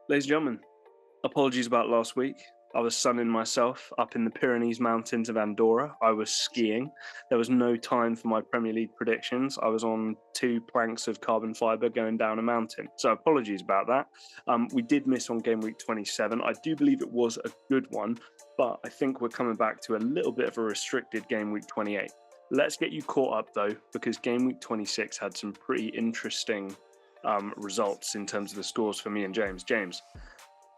Ladies and gentlemen, apologies about last week. I was sunning myself up in the Pyrenees Mountains of Andorra. I was skiing. There was no time for my Premier League predictions. I was on 2 planks of carbon fibre going down a mountain. So apologies about that. We did miss on game week 27. I do believe it was a good one, but I think we're coming back to a little bit of a restricted game week 28. Let's get you caught up though, because game week 26 had some pretty interesting results in terms of the scores for me and James. James,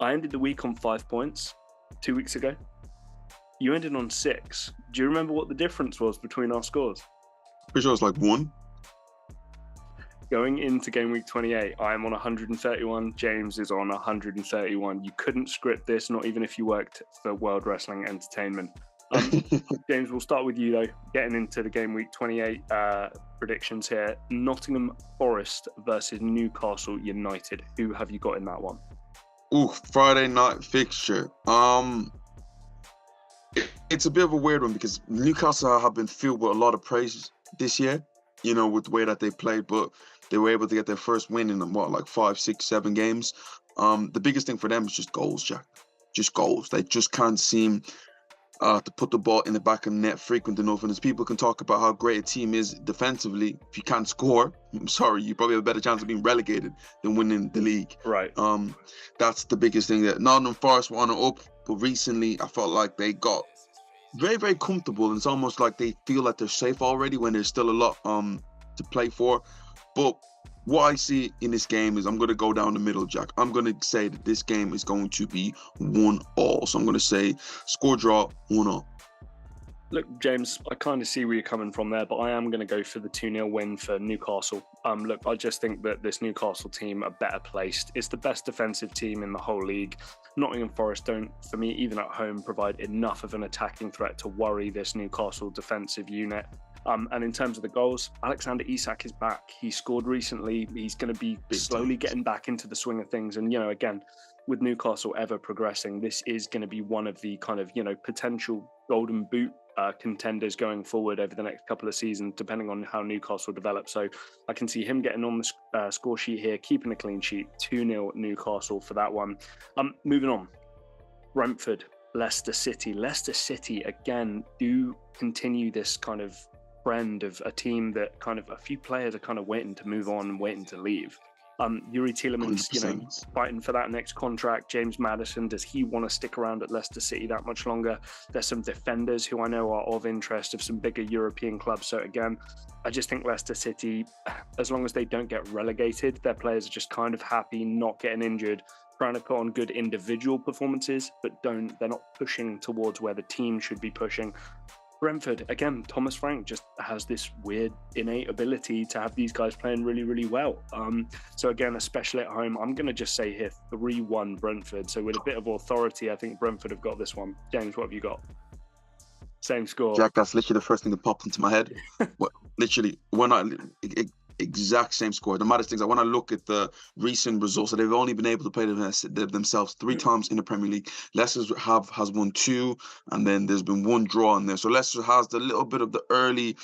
I ended the week on 5 points 2 weeks ago. You ended on 6. Do you remember what the difference was between our scores? Pretty sure it's like 1. Going into game week 28, I am on 131. James is on 131. You couldn't script this, not even if you worked for World Wrestling Entertainment. James, we'll start with you though. Getting into the game week 28 predictions here. Nottingham Forest versus Newcastle United. Who have you got in that one? Ooh, Friday night fixture. It's a bit of a weird one because Newcastle have been filled with a lot of praise this year, with the way that they played, but they were able to get their first win in like 5, 6, 7 games. The biggest thing for them is just goals, Jack. Just goals. They just can't seem to put the ball in the back of the net frequent enough. And as people can talk about how great a team is defensively, if you can't score, I'm sorry, you probably have a better chance of being relegated than winning the league. Right. That's the biggest thing. That Nottingham Forest were on and up, but recently I felt like they got very, very comfortable, and it's almost like they feel like they're safe already when there's still a lot to play for. But what I see in this game is I'm going to go down the middle, Jack. I'm going to say that this game is going to be 1-1. So I'm going to say score draw 1-1. Look, James, I kind of see where you're coming from there, but I am going to go for the 2-0 win for Newcastle. Look, I just think that this Newcastle team are better placed. It's the best defensive team in the whole league. Nottingham Forest don't, for me, even at home, provide enough of an attacking threat to worry this Newcastle defensive unit. And in terms of the goals, Alexander Isak is back. He scored recently. He's going to be slowly getting back into the swing of things. And, again, with Newcastle ever progressing, this is going to be one of the kind of, potential golden boot contenders going forward over the next couple of seasons, depending on how Newcastle develops. So I can see him getting on the score sheet here, keeping a clean sheet, 2-0 Newcastle for that one. Moving on, Brentford, Leicester City. Leicester City, again, do continue this kind of trend of a team that kind of a few players are kind of waiting to move on and waiting to leave. Yuri Tielemans, 100%. Fighting for that next contract. James Maddison, does he want to stick around at Leicester City that much longer? There's some defenders who I know are of interest of some bigger European clubs. So again, I just think Leicester City, as long as they don't get relegated, their players are just kind of happy not getting injured, trying to put on good individual performances, but they're not pushing towards where the team should be pushing. Brentford, again, Thomas Frank just has this weird innate ability to have these guys playing really, really well. So again, especially at home, I'm going to just say here 3-1 Brentford. So with a bit of authority, I think Brentford have got this one. James, what have you got? Same score. Jack, that's literally the first thing that popped into my head. Literally, exact same score. The maddest things, when I look at the recent results, so they've only been able to play themselves 3 times in the Premier League. Leicester has won 2, and then there's been 1 draw in there. So Leicester has the little bit of the early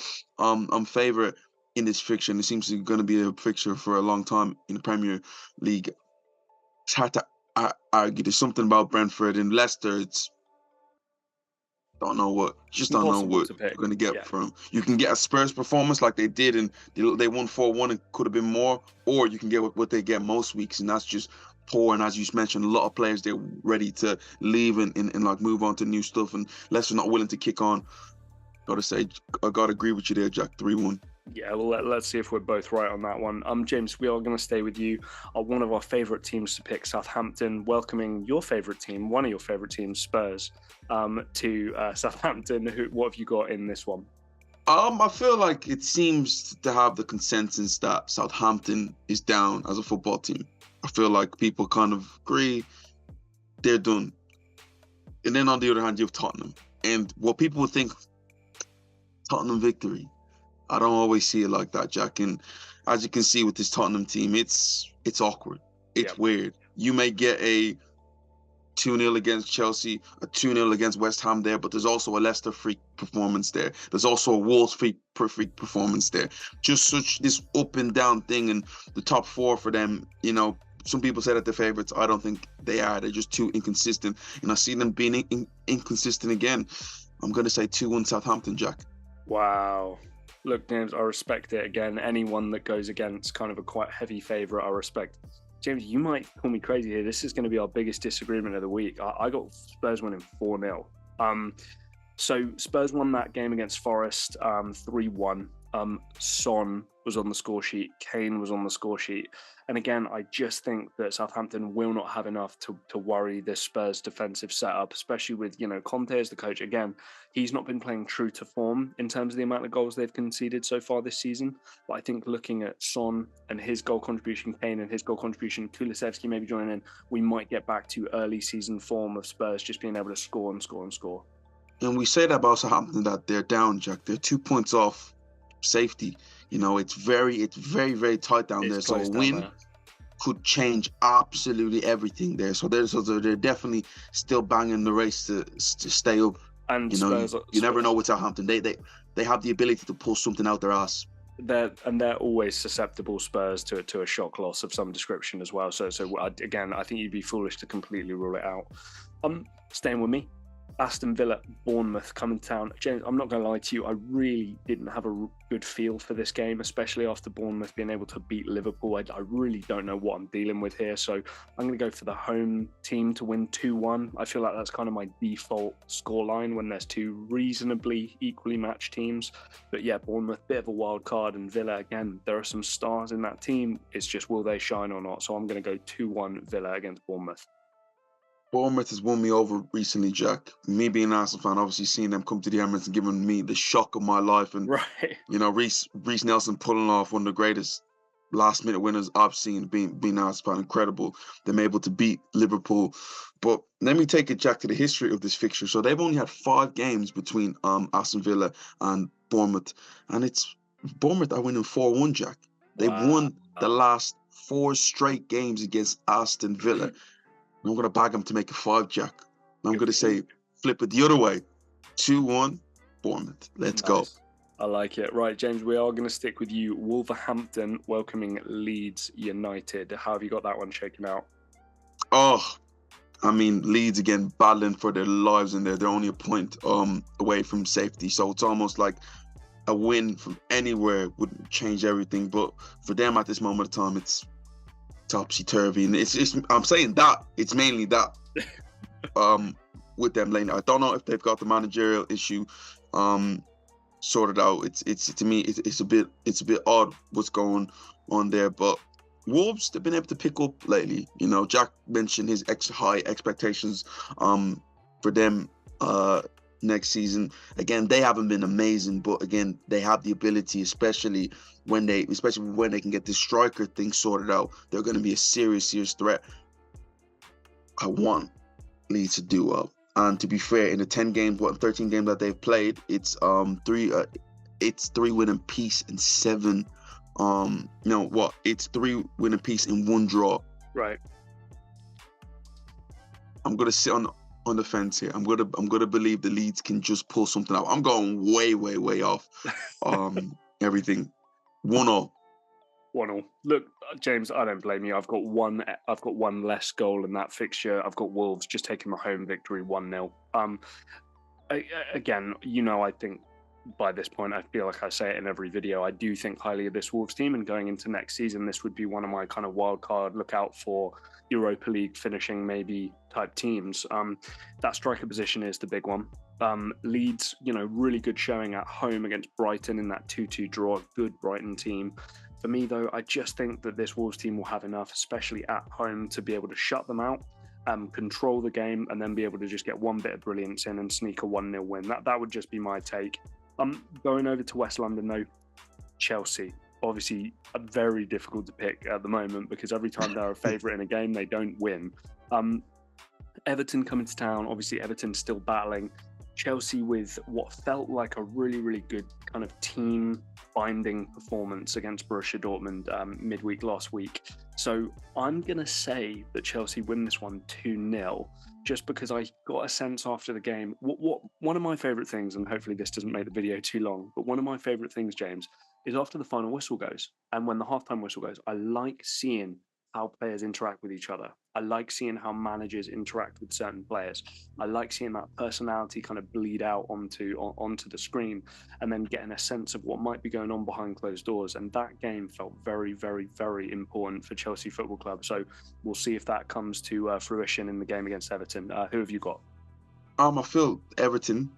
favourite in this fixture, and it seems to be going to be a fixture for a long time in the Premier League. It's hard to argue. There's something about Brentford and Leicester. It's don't know what you're going to get from. You can get a Spurs performance like they did, and they won 4-1 and could have been more, or you can get what they get most weeks, and that's just poor. And as you mentioned, a lot of players, they're ready to leave and like move on to new stuff, and Leicester not willing to kick on. I gotta agree with you there, Jack. 3-1. Yeah, well, let's see if we're both right on that one. James, we are going to stay with you. One of our favourite teams to pick, Southampton, welcoming your favourite team, one of your favourite teams, Spurs, to Southampton. What have you got in this one? I feel like it seems to have the consensus that Southampton is down as a football team. I feel like people kind of agree they're done. And then on the other hand, you have Tottenham. And what people would think, Tottenham victory. I don't always see it like that, Jack. And as you can see with this Tottenham team, it's awkward. It's weird. You may get a 2-0 against Chelsea, a 2-0 against West Ham there, but there's also a Leicester freak performance there. There's also a Wolves freak performance there. Just such this up and down thing, and the top 4 for them, some people say that they're favourites. I don't think they are. They're just too inconsistent. And I see them being inconsistent again. I'm going to say 2-1 Southampton, Jack. Wow. Look, James, I respect it. Again, anyone that goes against kind of a quite heavy favourite, I respect. James, you might call me crazy here. This is going to be our biggest disagreement of the week. I got Spurs winning 4-0. So Spurs won that game against Forest 3-1. Son was on the score sheet. Kane was on the score sheet. And again, I just think that Southampton will not have enough to worry this Spurs defensive setup, especially with, Conte as the coach. Again, he's not been playing true to form in terms of the amount of goals they've conceded so far this season. But I think looking at Son and his goal contribution, Kane and his goal contribution, Kulusevski maybe joining in, we might get back to early season form of Spurs just being able to score and score and score. And we say that about Southampton, that they're down, Jack. They're 2 points off safety. It's very, very tight down there. So a win could change absolutely everything there. So they're definitely still banging the race to stay up. And Spurs, you never know with Southampton. They have the ability to pull something out their ass. They're always susceptible, Spurs, to a shock loss of some description as well. So again, I think you'd be foolish to completely rule it out. Staying with me, Aston Villa, Bournemouth coming to town. James, I'm not going to lie to you, I really didn't have a good feel for this game, especially after Bournemouth being able to beat Liverpool. I really don't know what I'm dealing with here, so I'm going to go for the home team to win 2-1. I feel like that's kind of my default scoreline when there's two reasonably equally matched teams. But yeah, Bournemouth, bit of a wild card, and Villa, again, there are some stars in that team. It's just, will they shine or not? So I'm going to go 2-1 Villa against Bournemouth. Bournemouth has won me over recently, Jack. Me being an Arsenal fan, obviously seeing them come to the Emirates and giving me the shock of my life. And, right. Reece Nelson pulling off one of the greatest last-minute winners I've seen, being an Arsenal fan. Incredible. Them able to beat Liverpool. But let me take it, Jack, to the history of this fixture. So they've only had 5 games between Aston Villa and Bournemouth. And Bournemouth are winning 4-1, Jack. They've won the last 4 straight games against Aston Villa. I'm going to bag them to make a 5, Jack. I'm going to say flip it the other way. 2-1, Bournemouth. Let's go. I like it. Right, James, we are going to stick with you. Wolverhampton welcoming Leeds United. How have you got that one shaken out? Oh, Leeds again battling for their lives in there. They're only a point away from safety. So it's almost like a win from anywhere would change everything. But for them at this moment of time, it's topsy-turvy, and it's I'm saying that it's mainly that with them lately. I don't know if they've got the managerial issue sorted out. It's to me it's a bit odd what's going on there, but Wolves, they've been able to pick up lately. Jack mentioned his high expectations for them next season. Again, they haven't been amazing, but again, they have the ability, especially when they can get this striker thing sorted out. They're going to be a serious threat. I want Leeds to do well. And to be fair, in the 13 games that they've played, it's 3 win apiece and 7. It's 3 win apiece and 1 draw. Right. I'm gonna sit on the fence here. I'm gonna believe the Leeds can just pull something out. I'm going way off everything. 1-0. 1-0. Look, James, I don't blame you. I've got one less goal in that fixture. I've got Wolves just taking the home victory 1-0. Again, I think by this point, I feel like I say it in every video, I do think highly of this Wolves team, and going into next season, this would be one of my kind of wild card look out for Europa League finishing maybe type teams. That striker position is the big one. Leeds, really good showing at home against Brighton in that 2-2 draw. Good Brighton team. For me, though, I just think that this Wolves team will have enough, especially at home, to be able to shut them out, control the game, and then be able to just get one bit of brilliance in and sneak a 1-0 win. That would just be my take. Going over to West London, though, Chelsea. Obviously, very difficult to pick at the moment because every time they're a favourite in a game, they don't win. Everton coming to town. Obviously, Everton's still battling. Chelsea with what felt like a really good kind of team-binding performance against Borussia Dortmund midweek last week. So I'm going to say that Chelsea win this one 2-0. Just because I got a sense after the game. One of my favourite things, and hopefully this doesn't make the video too long, but one of my favourite things, James, is after the final whistle goes, and when the halftime whistle goes, I like seeing how players interact with each other. I like seeing how managers interact with certain players. I like seeing that personality kind of bleed out onto the screen, and then getting a sense of what might be going on behind closed doors. And that game felt very, very, very important for Chelsea Football Club. So we'll see if that comes to fruition in the game against Everton. Who have you got? I feel Everton.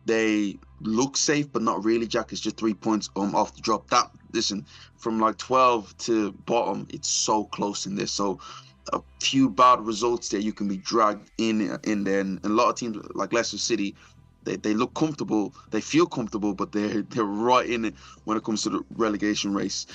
They look safe, but not really, Jack. It's just 3 points off the drop. Listen, from like 12 to bottom, it's so close in there. So a few bad results there, you can be dragged in there. And a lot of teams like Leicester City, they look comfortable, they feel comfortable, but they're right in it when it comes to the relegation race.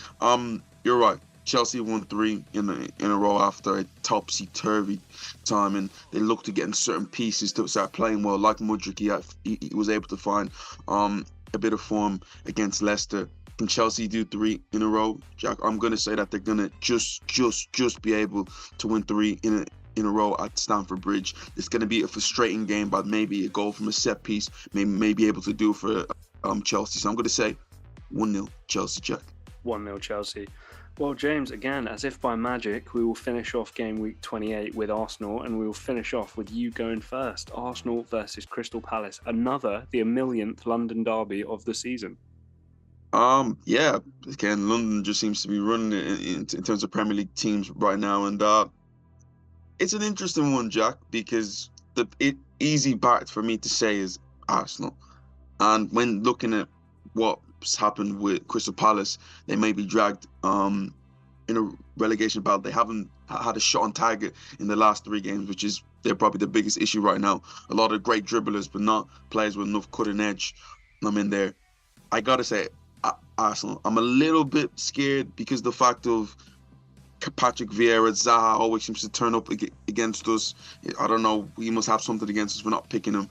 You're right. Chelsea won 3 in a row after a topsy-turvy time, and they look to get in certain pieces to start playing well. Like Mudryk, he was able to find a bit of form against Leicester. Can Chelsea do 3 in a row, Jack? I'm going to say that they're going to just be able to win 3 in a row at Stamford Bridge. It's going to be a frustrating game, but maybe a goal from a set piece may be able to do for Chelsea. So I'm going to say 1-0 Chelsea, Jack. 1-0 Chelsea. Well, James, again, as if by magic, we will finish off game week 28 with Arsenal, and we will finish off with you going first. Arsenal versus Crystal Palace, the millionth London derby of the season. Yeah, again, London just seems to be running in terms of Premier League teams right now, and it's an interesting one, Jack, because the easy bet for me to say is Arsenal, and when looking at what's happened with Crystal Palace, they may be dragged in a relegation battle. They haven't had a shot on target in the last 3 games, which is they're probably the biggest issue right now. A lot of great dribblers, but not players with enough cutting edge. I'm in there. I gotta say, Arsenal. I'm a little bit scared because the fact of Patrick Vieira, Zaha always seems to turn up against us. I don't know. He must have something against us for not picking him.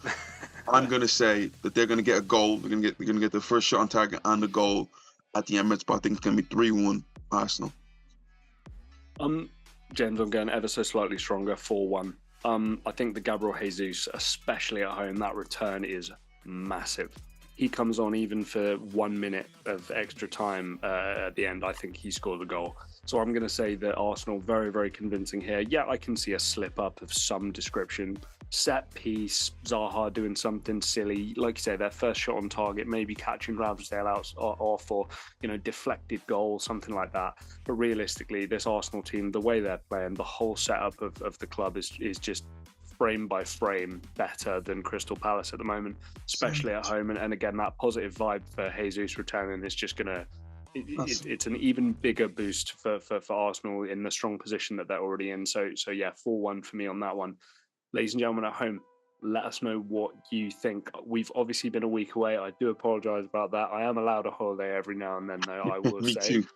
I'm going to say that they're going to get a goal. They're going to get the first shot on target and the goal at the Emirates, but I think it's going to be 3-1 Arsenal. James, I'm going ever so slightly stronger, 4-1. I think the Gabriel Jesus, especially at home, that return is massive. He comes on even for 1 minute of extra time at the end. I think he scored the goal. So I'm going to say that Arsenal, very, very convincing here. Yeah, I can see a slip up of some description. Set piece, Zaha doing something silly. Like you say, their first shot on target, maybe catching Ramsdale off or, deflected goal, something like that. But realistically, this Arsenal team, the way they're playing, the whole setup of the club is just frame by frame better than Crystal Palace at the moment, especially at home. And again, that positive vibe for Jesus returning is just going to, it's an even bigger boost for Arsenal in the strong position that they're already in. So yeah, 4-1 for me on that one. Ladies and gentlemen at home, let us know what you think. We've obviously been a week away. I do apologise about that. I am allowed a holiday every now and then, though, I will Me say. too.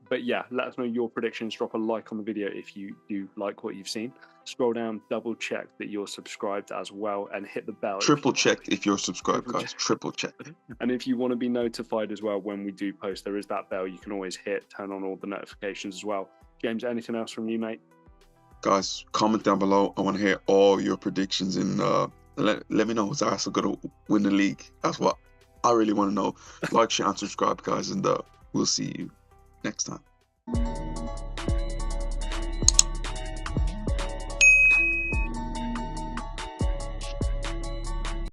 But yeah, let us know your predictions. Drop a like on the video if you do like what you've seen. Scroll down, double check that you're subscribed as well, and hit the bell. Triple check if you're subscribed, guys. Triple check. And if you want to be notified as well when we do post, there is that bell you can always hit, turn on all the notifications as well. James, anything else from you, mate? Guys, comment down below. I want to hear all your predictions, and let me know who's Arsenal going to win the league. That's what I really want to know. Like, share, and subscribe, guys, and we'll see you next time.